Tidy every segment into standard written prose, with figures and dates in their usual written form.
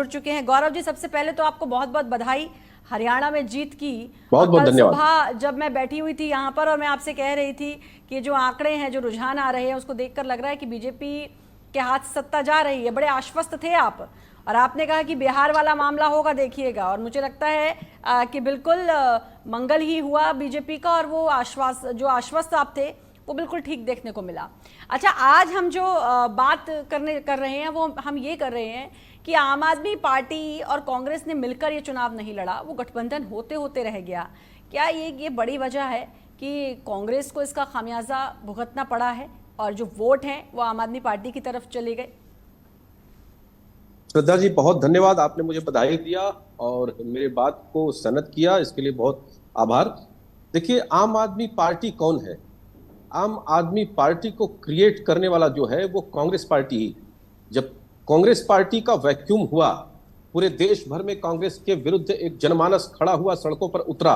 जुड़ चुके हैं। गौरव जी, सबसे पहले तो आपको बहुत बहुत बधाई हरियाणा में जीत की। बहुत बहुत कल धन्यवाद। सुबह जब मैं बैठी हुई थी यहाँ पर और मैं आपसे कह रही थी कि जो आंकड़े हैं, जो रुझान आ रहे हैं, उसको देखकर लग रहा है कि बीजेपी के हाथ सत्ता जा रही है। बड़े आश्वस्त थे आप और आपने कहा कि बिहार वाला मामला होगा, देखिएगा। और मुझे लगता है कि बिल्कुल मंगल ही हुआ बीजेपी का, और वो आश्वस्त आप थे वो बिल्कुल ठीक देखने को मिला। अच्छा, आज हम जो बात कर रहे हैं वो हम ये कर रहे हैं कि आम आदमी पार्टी और कांग्रेस ने मिलकर ये चुनाव नहीं लड़ा, वो गठबंधन होते होते रह गया। क्या ये बड़ी वजह है कि कांग्रेस को इसका खामियाजा भुगतना पड़ा है और जो वोट हैं वो आम आदमी पार्टी की तरफ चले गए? श्रद्धा जी, बहुत धन्यवाद। आपने मुझे बधाई दिया और मेरे बात को सनद किया, इसके लिए बहुत आभार। देखिए, आम आदमी पार्टी कौन है? आम आदमी पार्टी को क्रिएट करने वाला जो है वो कांग्रेस पार्टी ही। जब कांग्रेस पार्टी का वैक्यूम हुआ, पूरे देश भर में कांग्रेस के विरुद्ध एक जनमानस खड़ा हुआ, सड़कों पर उतरा,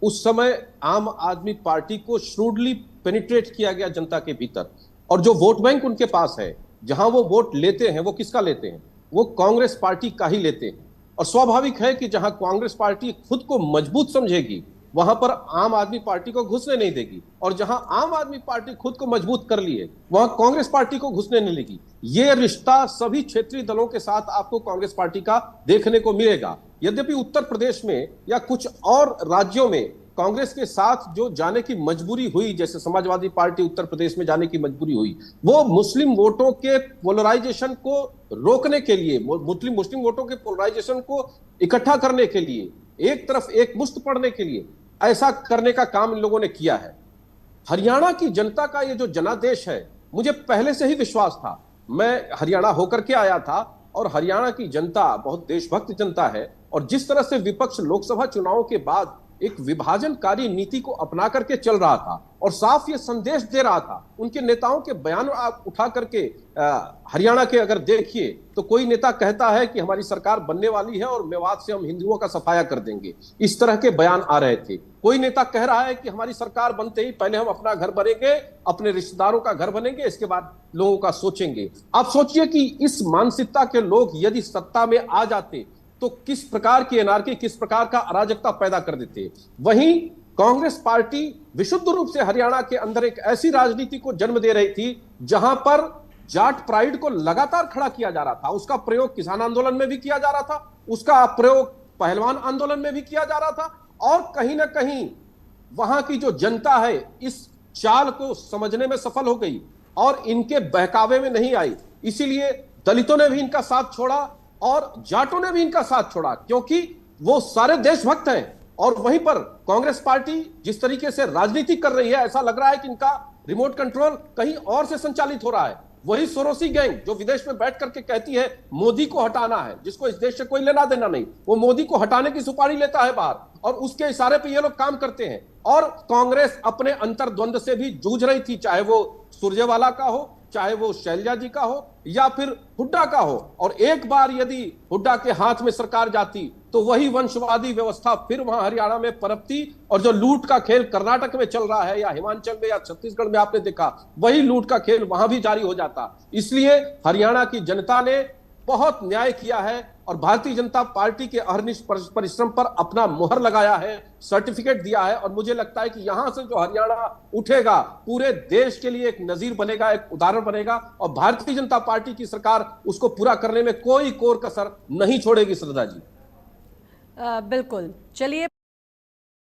उस समय आम आदमी पार्टी को श्रूडली पेनिट्रेट किया गया जनता के भीतर। और जो वोट बैंक उनके पास है, जहां वो वोट लेते हैं, वो किसका लेते हैं? वो कांग्रेस पार्टी का ही लेते हैं। और स्वाभाविक है कि जहां कांग्रेस पार्टी खुद को मजबूत समझेगी, वहां पर आम आदमी पार्टी को घुसने नहीं देगी, और जहां आम आदमी पार्टी खुद को मजबूत कर लिए, वहां कांग्रेस पार्टी को घुसने नहीं देगी। ये रिश्ता सभी क्षेत्रीय दलों के साथ आपको कांग्रेस पार्टी का देखने को मिलेगा। यद्यपि उत्तर प्रदेश में या कुछ और राज्यों में कांग्रेस के साथ जो जाने की मजबूरी हुई, जैसे समाजवादी पार्टी उत्तर प्रदेश में जाने की मजबूरी हुई, वो मुस्लिम वोटों के पोलराइजेशन को रोकने के लिए, मुस्लिम वोटों के पोलराइजेशन को इकट्ठा करने के लिए, एक तरफ एक मुश्त पड़ने के लिए ऐसा करने का काम इन लोगों ने किया है। हरियाणा की जनता का ये जो जनादेश है, मुझे पहले से ही विश्वास था। मैं हरियाणा होकर के आया था और हरियाणा की जनता बहुत देशभक्त जनता है। और जिस तरह से विपक्ष लोकसभा चुनावों के बाद एक विभाजनकारी नीति को अपना करके चल रहा था और साफ ये संदेश दे रहा था, उनके नेताओं के बयान आप उठा करके हरियाणा के अगर देखिए तो कोई नेता कहता है कि हमारी सरकार बनने वाली है और मेवात से हम हिंदुओं का सफाया कर देंगे, इस तरह के बयान आ रहे थे। कोई नेता कह रहा है कि हमारी सरकार बनते ही पहले हम अपना घर बनेंगे, अपने रिश्तेदारों का घर बनेंगे, इसके बाद लोगों का सोचेंगे। आप सोचिए कि इस मानसिकता के लोग यदि सत्ता में आ जाते तो किस प्रकार की एनार्की, किस प्रकार का अराजकता पैदा कर देते। वहीं कांग्रेस पार्टी विशुद्ध रूप से हरियाणा के अंदर एक ऐसी राजनीति को जन्म दे रही थी जहां पर जाट प्राइड को लगातार खड़ा किया जा रहा था। उसका प्रयोग किसान आंदोलन में भी किया जा रहा था, उसका प्रयोग पहलवान आंदोलन में भी किया जा रहा था, और कहीं ना कहीं वहां की जो जनता है इस चाल को समझने में सफल हो गई और इनके बहकावे में नहीं आई। इसीलिए दलितों ने भी इनका साथ छोड़ा और जाटों ने भी इनका साथ छोड़ा, क्योंकि वो सारे देशभक्त हैं। और वहीं पर कांग्रेस पार्टी जिस तरीके से राजनीति कर रही है, ऐसा लग रहा है कि इनका रिमोट कंट्रोल कहीं और से संचालित हो रहा है। वही सोरोसी गैंग जो विदेश में बैठ करके कहती है मोदी को हटाना है, जिसको इस देश से कोई लेना देना नहीं, वो मोदी को हटाने की सुपारी लेता है बाहर, और उसके इशारे पे ये लोग काम करते हैं। और कांग्रेस अपने अंतर्द्वंद से भी जूझ रही थी, चाहे वो सुरजेवाला का हो, चाहे वो शैलजा जी का हो, या फिर हुड्डा का हो। और एक बार यदि हुड्डा के हाथ में सरकार जाती तो वही वंशवादी व्यवस्था फिर वहां हरियाणा में पनपती, और जो लूट का खेल कर्नाटक में चल रहा है या हिमाचल में या छत्तीसगढ़ में आपने देखा, वही लूट का खेल वहां भी जारी हो जाता। इसलिए हरियाणा की जनता ने बहुत न्याय किया है और भारतीय जनता पार्टी के अहर्निश परिश्रम पर अपना मुहर लगाया है, सर्टिफिकेट दिया है। और मुझे लगता है कि यहां से जो हरियाणा उठेगा पूरे देश के लिए एक नजीर बनेगा, एक उदाहरण बनेगा, और भारतीय जनता पार्टी की सरकार उसको पूरा करने में कोई कोर कसर नहीं छोड़ेगी। श्रद्धा जी, बिल्कुल। चलिए।